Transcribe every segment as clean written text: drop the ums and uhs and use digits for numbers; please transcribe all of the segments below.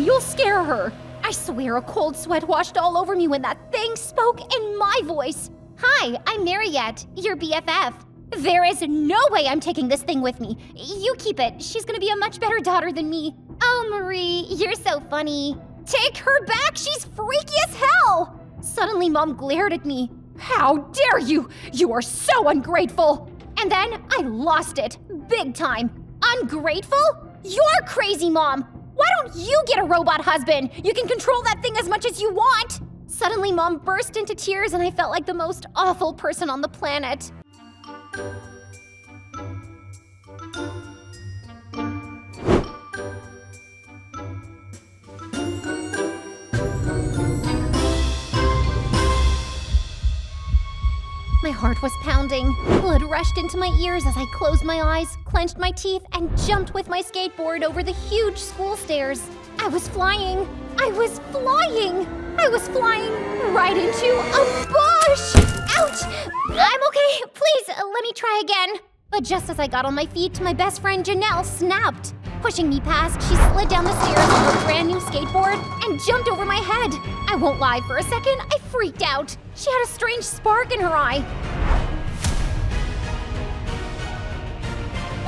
scream, you'll scare her. I swear a cold sweat washed all over me when that thing spoke in my voice. Hi, I'm Mariette, your BFF. There is no way I'm taking this thing with me. You keep it. She's gonna be a much better daughter than me. Oh, Marie, you're so funny. Take her back. She's freaky as hell. Suddenly, Mom glared at me. How dare you? You are so ungrateful. And then I lost it. Big time. Ungrateful? You're crazy, Mom. Why don't you get a robot husband? You can control that thing as much as you want. Suddenly, Mom burst into tears and I felt like the most awful person on the planet. My heart was pounding. Blood rushed into my ears as I closed my eyes, clenched my teeth, and jumped with my skateboard over the huge school stairs. I was flying. I was flying. I was flying right into a bush! Ouch! I'm okay. Please, let me try again. But just as I got on my feet, my best friend Janelle snapped. Pushing me past, she slid down the stairs on her brand new skateboard and jumped over my head. I won't lie, for a second, I freaked out. She had a strange spark in her eye.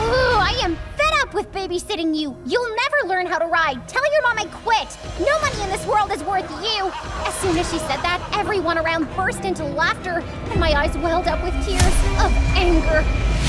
Ooh, I am fed up with babysitting you. You'll never learn how to ride. Tell your mom I quit. No money in this world is worth you. As soon as she said that, everyone around burst into laughter, and my eyes welled up with tears of anger.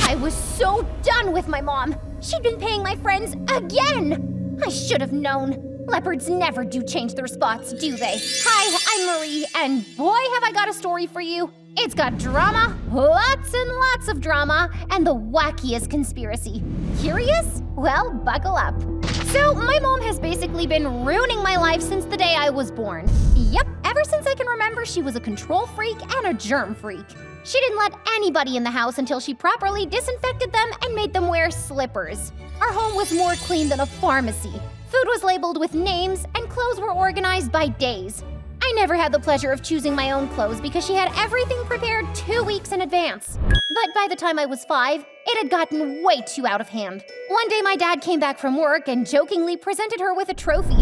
I was so done with my mom. She'd been paying my friends again. I should have known. Leopards never do change their spots, do they? Hi, I'm Marie, and boy, have I got a story for you. It's got drama, lots and lots of drama, and the wackiest conspiracy. Curious? Well, buckle up. So, my mom has basically been ruining my life since the day I was born. Yep, ever since I can remember, she was a control freak and a germ freak. She didn't let anybody in the house until she properly disinfected them and made them wear slippers. Our home was more clean than a pharmacy. Food was labeled with names, and clothes were organized by days. I never had the pleasure of choosing my own clothes because she had everything prepared 2 weeks in advance. But by the time I was 5, it had gotten way too out of hand. One day my dad came back from work and jokingly presented her with a trophy.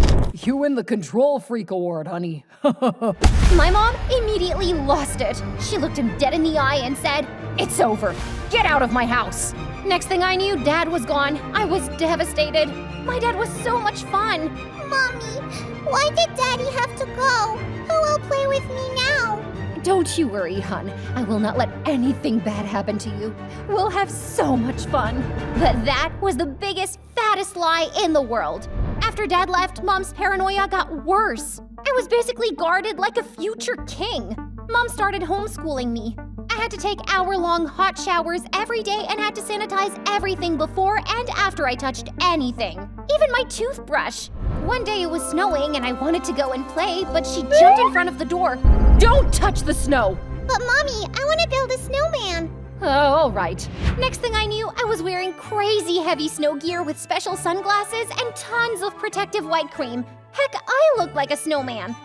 You win the Control Freak Award, honey. My mom immediately lost it. She looked him dead in the eye and said, "It's over. Get out of my house." Next thing I knew, Dad was gone. I was devastated. My dad was so much fun. Mommy, why did Daddy have to go? Who will play with me now? Don't you worry, hon. I will not let anything bad happen to you. We'll have so much fun. But that was the biggest, fattest lie in the world. After Dad left, Mom's paranoia got worse. I was basically guarded like a future king. Mom started homeschooling me. I had to take hour-long hot showers every day and had to sanitize everything before and after I touched anything. Even my toothbrush. One day it was snowing and I wanted to go and play, but she jumped in front of the door. Don't touch the snow! But Mommy, I want to build a snowman. Oh, all right. Next thing I knew, I was wearing crazy heavy snow gear with special sunglasses and tons of protective white cream. Heck, I looked like a snowman.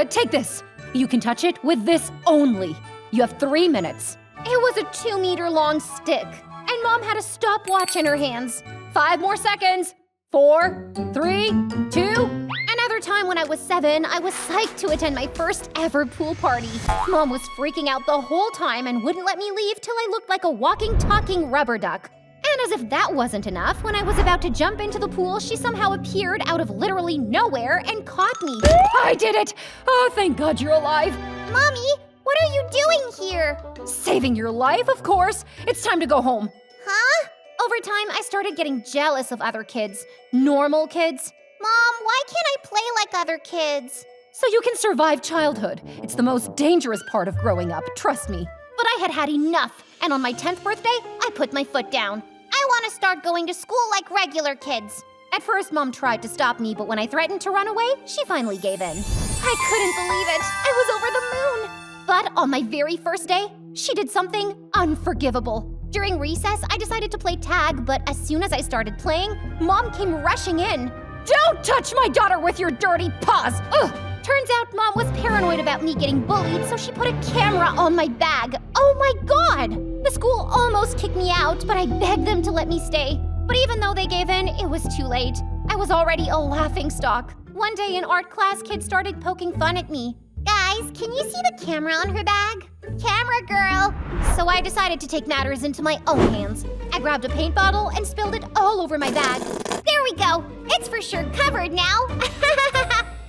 Take this. You can touch it with this only. You have 3 minutes. It was a 2-meter-long stick, and Mom had a stopwatch in her hands. 5 more seconds. 4, 3, 2. Another time when I was 7, I was psyched to attend my first ever pool party. Mom was freaking out the whole time and wouldn't let me leave till I looked like a walking, talking rubber duck. And as if that wasn't enough, when I was about to jump into the pool, she somehow appeared out of literally nowhere and caught me. I did it! Oh, thank God you're alive. Mommy, what are you doing here? Saving your life, of course. It's time to go home. Huh? Over time, I started getting jealous of other kids. Normal kids. Mom, why can't I play like other kids? So you can survive childhood. It's the most dangerous part of growing up, trust me. But I had had enough, and on my 10th birthday, I put my foot down. I want to start going to school like regular kids. At first, Mom tried to stop me, but when I threatened to run away, she finally gave in. I couldn't believe it. I was over the moon. But on my very first day, she did something unforgivable. During recess, I decided to play tag, but as soon as I started playing, Mom came rushing in. Don't touch my daughter with your dirty paws! Ugh! Turns out Mom was paranoid about me getting bullied, so she put a camera on my bag. Oh my God! The school almost kicked me out, but I begged them to let me stay. But even though they gave in, it was too late. I was already a laughingstock. One day in art class, kids started poking fun at me. Guys, can you see the camera on her bag? Camera girl! So I decided to take matters into my own hands. I grabbed a paint bottle and spilled it all over my bag. There we go! It's for sure covered now!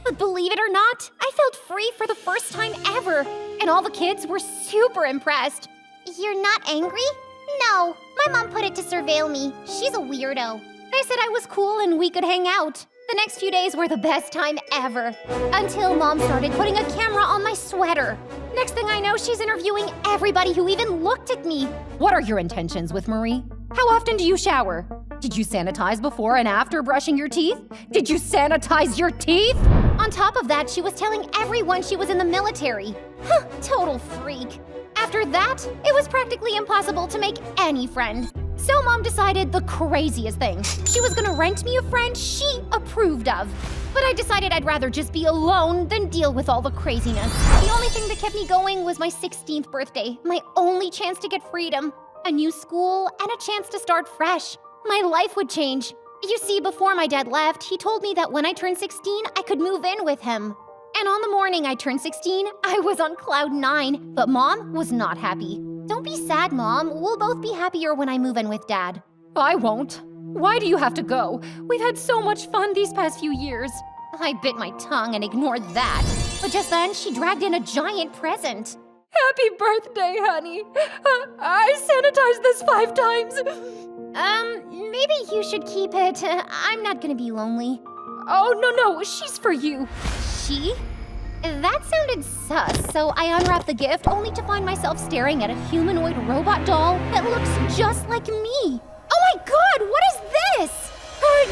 But believe it or not, I felt free for the first time ever. And all the kids were super impressed. You're not angry? No, my mom put it to surveil me. She's a weirdo. They said I was cool and we could hang out. The next few days were the best time ever. Until Mom started putting a camera on my sweater. Next thing I know, she's interviewing everybody who even looked at me. What are your intentions with Marie? How often do you shower? Did you sanitize before and after brushing your teeth? Did you sanitize your teeth? On top of that, she was telling everyone she was in the military. Huh, total freak. After that, it was practically impossible to make any friend. So Mom decided the craziest thing. She was gonna rent me a friend she approved of. But I decided I'd rather just be alone than deal with all the craziness. The only thing that kept me going was my 16th birthday, my only chance to get freedom, a new school, and a chance to start fresh. My life would change. You see, before my dad left, he told me that when I turned 16, I could move in with him. And on the morning I turned 16, I was on cloud 9, but Mom was not happy. Don't be sad, Mom. We'll both be happier when I move in with Dad. I won't. Why do you have to go? We've had so much fun these past few years. I bit my tongue and ignored that. But just then, she dragged in a giant present. Happy birthday, honey. I sanitized this 5 times. Maybe you should keep it. I'm not gonna be lonely. Oh, no, she's for you. She? That sounded sus, so I unwrapped the gift only to find myself staring at a humanoid robot doll that looks just like me. Oh my god, what is this?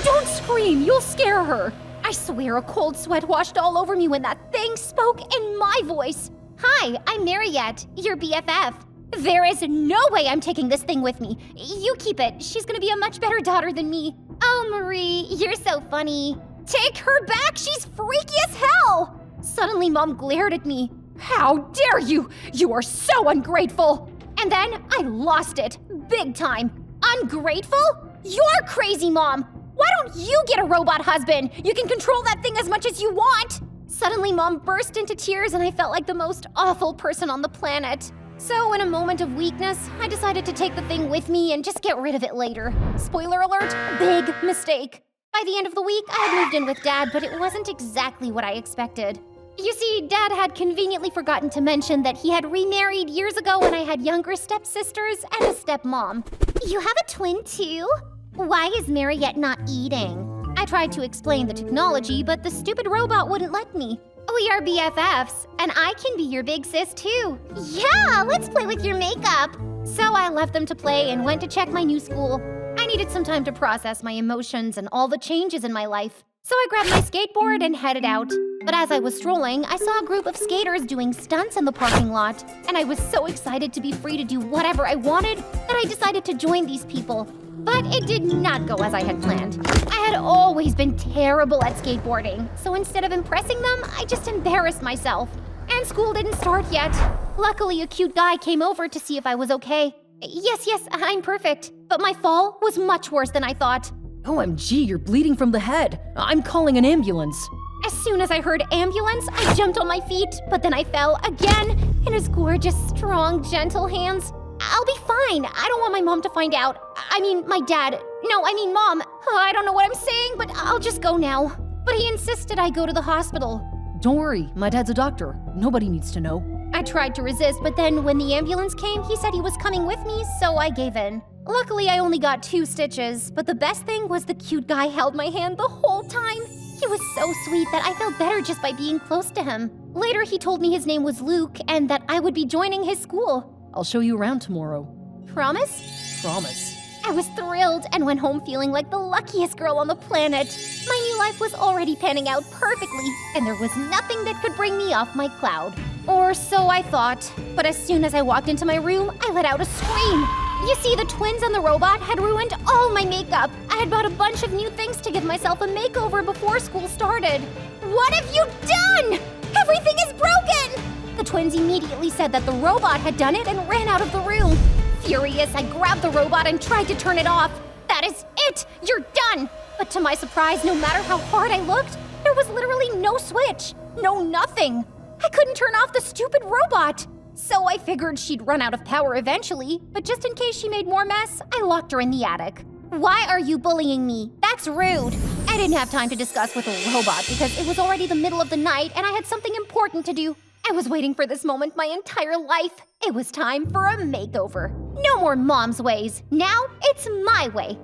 Don't scream, you'll scare her. I swear a cold sweat washed all over me when that thing spoke in my voice. Hi, I'm Mariette, your BFF. There is no way I'm taking this thing with me. You keep it. She's gonna be a much better daughter than me. Oh, Marie, you're so funny. Take her back! She's freaky as hell! Suddenly, Mom glared at me. How dare you! You are so ungrateful! And then I lost it. Big time. Ungrateful? You're crazy, Mom! Why don't you get a robot husband? You can control that thing as much as you want! Suddenly, Mom burst into tears and I felt like the most awful person on the planet. So, in a moment of weakness, I decided to take the thing with me and just get rid of it later. Spoiler alert, big mistake. By the end of the week, I had moved in with Dad, but it wasn't exactly what I expected. You see, Dad had conveniently forgotten to mention that he had remarried years ago when I had younger stepsisters and a stepmom. You have a twin too? Why is Mariette not eating? I tried to explain the technology, but the stupid robot wouldn't let me. We are BFFs, and I can be your big sis too. Yeah, let's play with your makeup. So I left them to play and went to check my new school. I needed some time to process my emotions and all the changes in my life. So I grabbed my skateboard and headed out. But as I was strolling, I saw a group of skaters doing stunts in the parking lot. And I was so excited to be free to do whatever I wanted that I decided to join these people. But it did not go as I had planned. I had always been terrible at skateboarding, so instead of impressing them, I just embarrassed myself. And school didn't start yet. Luckily, a cute guy came over to see if I was okay. Yes, I'm perfect. But my fall was much worse than I thought. OMG, you're bleeding from the head. I'm calling an ambulance. As soon as I heard ambulance, I jumped on my feet, but then I fell again in his gorgeous, strong, gentle hands. I'll be fine. I don't want my mom to find out. I mean, my dad. No, I mean mom. I don't know what I'm saying, but I'll just go now. But he insisted I go to the hospital. Don't worry, my dad's a doctor. Nobody needs to know. I tried to resist, but then when the ambulance came, he said he was coming with me, so I gave in. Luckily, I only got 2 stitches, but the best thing was the cute guy held my hand the whole time. He was so sweet that I felt better just by being close to him. Later, he told me his name was Luke and that I would be joining his school. I'll show you around tomorrow. Promise? Promise. I was thrilled and went home feeling like the luckiest girl on the planet. My new life was already panning out perfectly, and there was nothing that could bring me off my cloud. Or so I thought. But as soon as I walked into my room, I let out a scream. You see, the twins and the robot had ruined all my makeup. I had bought a bunch of new things to give myself a makeover before school started. What have you done? Everything is broken! The twins immediately said that the robot had done it and ran out of the room. Furious, I grabbed the robot and tried to turn it off. That is it! You're done! But But to my surprise, no matter how hard I looked, there was literally no switch. No nothing. I couldn't turn off the stupid robot. So I figured she'd run out of power eventually, but just in case she made more mess, I locked her in the attic. Why are you bullying me? That's rude. I didn't have time to discuss with a robot because it was already the middle of the night and I had something important to do. I was waiting for this moment my entire life. It was time for a makeover. No more mom's ways. Now it's my way.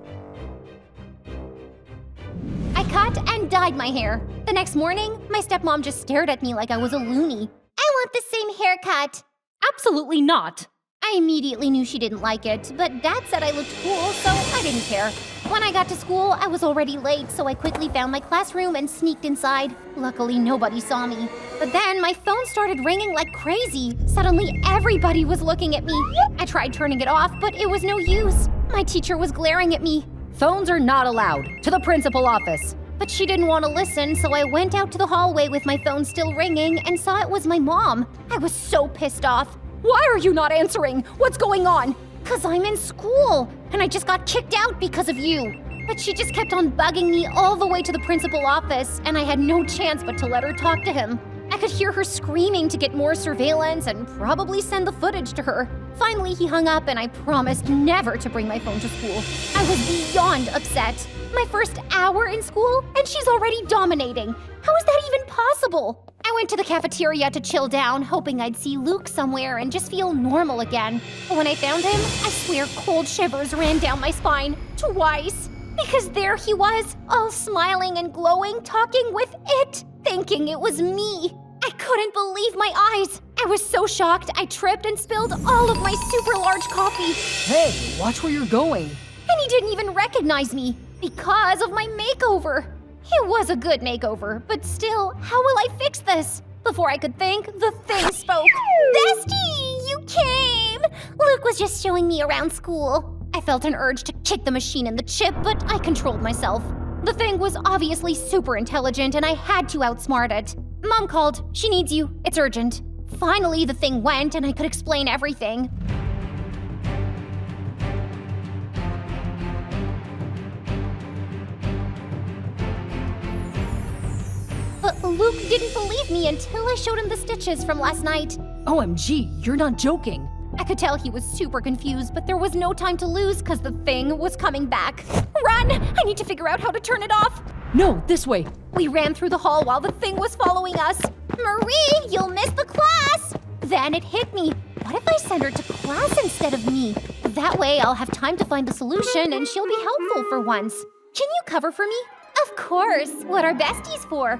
I cut and dyed my hair. The next morning, my stepmom just stared at me like I was a loony. I want the same haircut. Absolutely not. I immediately knew she didn't like it, but Dad said I looked cool, so I didn't care. When I got to school, I was already late, so I quickly found my classroom and sneaked inside. Luckily, nobody saw me. But then my phone started ringing like crazy. Suddenly, everybody was looking at me. I tried turning it off, but it was no use. My teacher was glaring at me. Phones are not allowed. To the principal office. But she didn't want to listen, so I went out to the hallway with my phone still ringing and saw it was my mom. I was so pissed off. Why are you not answering? What's going on? 'Cause I'm in school, and I just got kicked out because of you. But she just kept on bugging me all the way to the principal office, and I had no chance but to let her talk to him. I could hear her screaming to get more surveillance and probably send the footage to her. Finally, he hung up, and I promised never to bring my phone to school. I was beyond upset. My first hour in school, and she's already dominating. How is that even possible? I went to the cafeteria to chill down, hoping I'd see Luke somewhere and just feel normal again. But when I found him, I swear cold shivers ran down my spine. Twice. Because there he was, all smiling and glowing, talking with it, thinking it was me. I couldn't believe my eyes. I was so shocked, I tripped and spilled all of my super large coffee. Hey, watch where you're going. And he didn't even recognize me because of my makeover. It was a good makeover, but still, how will I fix this? Before I could think, the thing spoke. Bestie, you came! Luke was just showing me around school. I felt an urge to kick the machine in the chip, but I controlled myself. The thing was obviously super intelligent and I had to outsmart it. Mom called. She needs you. It's urgent. Finally, the thing went and I could explain everything. But Luke didn't believe me until I showed him the stitches from last night. OMG, you're not joking. I could tell he was super confused, but there was no time to lose because the thing was coming back. Run! I need to figure out how to turn it off. No, this way. We ran through the hall while the thing was following us. Marie, you'll miss the class! Then it hit me. What if I send her to class instead of me? That way I'll have time to find the solution and she'll be helpful for once. Can you cover for me? Of course. What are besties for?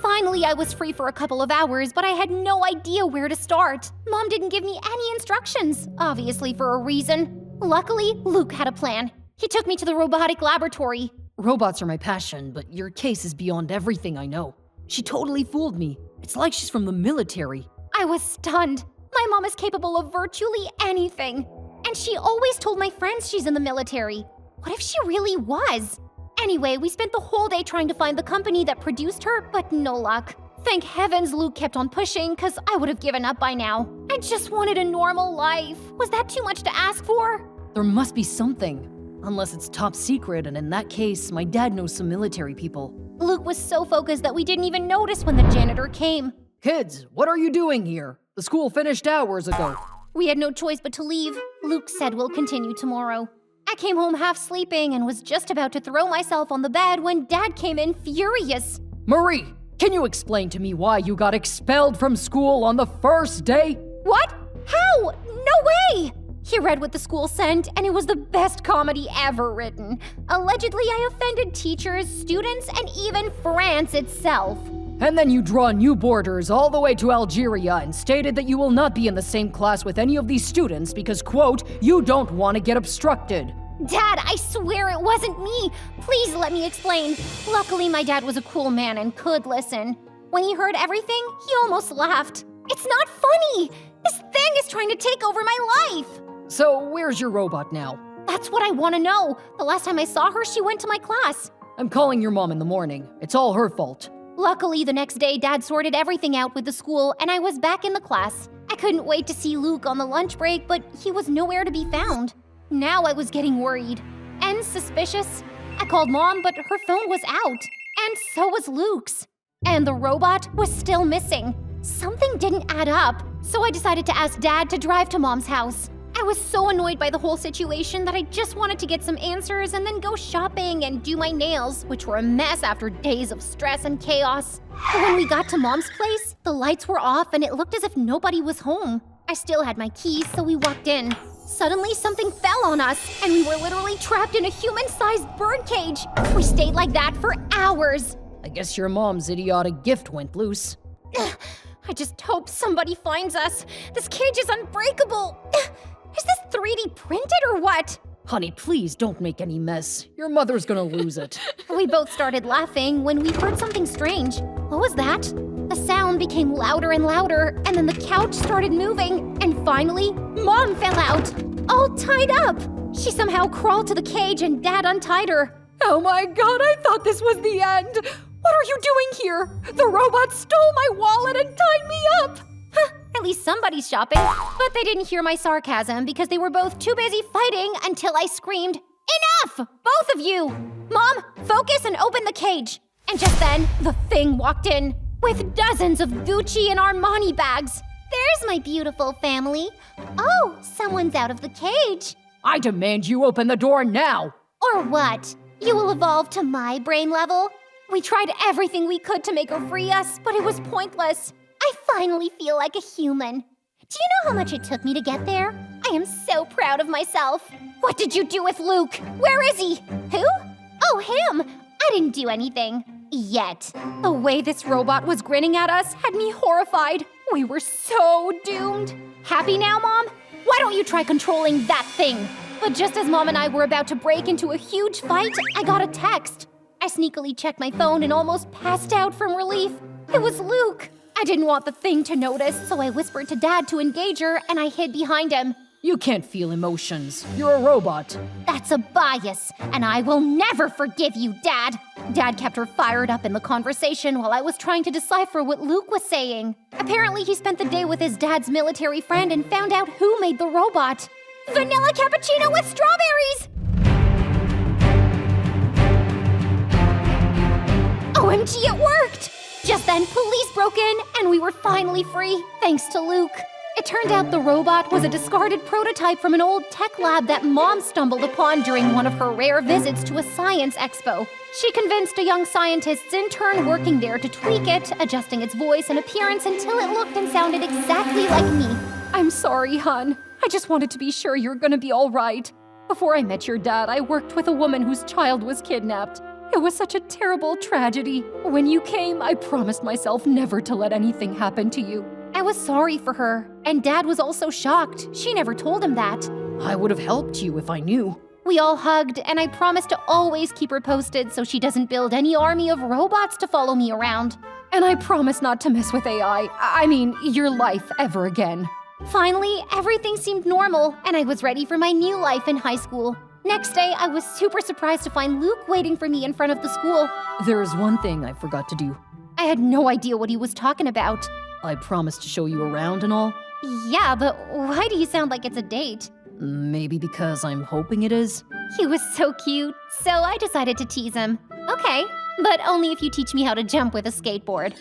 Finally, I was free for a couple of hours, but I had no idea where to start. Mom didn't give me any instructions, obviously for a reason. Luckily, Luke had a plan. He took me to the robotic laboratory. Robots are my passion, but your case is beyond everything I know. She totally fooled me. It's like she's from the military. I was stunned. My mom is capable of virtually anything. And she always told my friends she's in the military. What if she really was? Anyway, we spent the whole day trying to find the company that produced her, but no luck. Thank heavens Luke kept on pushing, because I would have given up by now. I just wanted a normal life. Was that too much to ask for? There must be something. Unless it's top secret, and in that case, my dad knows some military people. Luke was so focused that we didn't even notice when the janitor came. Kids, what are you doing here? The school finished hours ago. We had no choice but to leave. Luke said we'll continue tomorrow. I came home half sleeping and was just about to throw myself on the bed when Dad came in furious. Marie, can you explain to me why you got expelled from school on the first day? What? How? No way! He read what the school sent, and it was the best comedy ever written. Allegedly, I offended teachers, students, and even France itself. And then you draw new borders all the way to Algeria and stated that you will not be in the same class with any of these students because, quote, you don't want to get obstructed. Dad, I swear it wasn't me. Please let me explain. Luckily, my dad was a cool man and could listen. When he heard everything, he almost laughed. It's not funny. This thing is trying to take over my life. So where's your robot now? That's what I want to know. The last time I saw her, she went to my class. I'm calling your mom in the morning. It's all her fault. Luckily, the next day, Dad sorted everything out with the school, and I was back in the class. I couldn't wait to see Luke on the lunch break, but he was nowhere to be found. Now I was getting worried and suspicious. I called Mom, but her phone was out. And so was Luke's. And the robot was still missing. Something didn't add up, so I decided to ask Dad to drive to Mom's house. I was so annoyed by the whole situation that I just wanted to get some answers and then go shopping and do my nails, which were a mess after days of stress and chaos. But when we got to Mom's place, the lights were off and it looked as if nobody was home. I still had my keys, so we walked in. Suddenly, something fell on us, and we were literally trapped in a human-sized bird cage. We stayed like that for hours. I guess your mom's idiotic gift went loose. I just hope somebody finds us. This cage is unbreakable. Is this 3D printed or what? Honey, please don't make any mess. Your mother's gonna lose it. We both started laughing when we heard something strange. What was that? The sound became louder and louder, and then the couch started moving, and finally, Mom fell out, all tied up. She somehow crawled to the cage and Dad untied her. Oh my god, I thought this was the end. What are you doing here? The robot stole my wallet and tied me up. At least somebody's shopping. But they didn't hear my sarcasm because they were both too busy fighting until I screamed, "Enough! Both of you! Mom, focus and open the cage." And just then, the thing walked in with dozens of Gucci and Armani bags. There's my beautiful family. Oh, someone's out of the cage. I demand you open the door now. Or what? You will evolve to my brain level? We tried everything we could to make her free us, but it was pointless. I finally feel like a human. Do you know how much it took me to get there? I am so proud of myself. What did you do with Luke? Where is he? Who? Oh, him! I didn't do anything. Yet. The way this robot was grinning at us had me horrified. We were so doomed. Happy now, Mom? Why don't you try controlling that thing? But just as Mom and I were about to break into a huge fight, I got a text. I sneakily checked my phone and almost passed out from relief. It was Luke. I didn't want the thing to notice, so I whispered to Dad to engage her, and I hid behind him. You can't feel emotions. You're a robot. That's a bias, and I will never forgive you, Dad. Dad kept her fired up in the conversation while I was trying to decipher what Luke was saying. Apparently, he spent the day with his dad's military friend and found out who made the robot. Vanilla cappuccino with strawberries! OMG, it worked! Just then, police broke in, and we were finally free, thanks to Luke. It turned out the robot was a discarded prototype from an old tech lab that Mom stumbled upon during one of her rare visits to a science expo. She convinced a young scientist's intern working there to tweak it, adjusting its voice and appearance until it looked and sounded exactly like me. I'm sorry, hon. I just wanted to be sure you're gonna be all right. Before I met your dad, I worked with a woman whose child was kidnapped. It was such a terrible tragedy. When you came, I promised myself never to let anything happen to you. I was sorry for her, and Dad was also shocked. She never told him that. I would have helped you if I knew. We all hugged, and I promised to always keep her posted so she doesn't build any army of robots to follow me around. And I promise not to mess with AI, your life ever again. Finally, everything seemed normal, and I was ready for my new life in high school. Next day, I was super surprised to find Luke waiting for me in front of the school. There's one thing I forgot to do. I had no idea what he was talking about. I promised to show you around and all. Yeah, but why do you sound like it's a date? Maybe because I'm hoping it is. He was so cute, so I decided to tease him. Okay, but only if you teach me how to jump with a skateboard.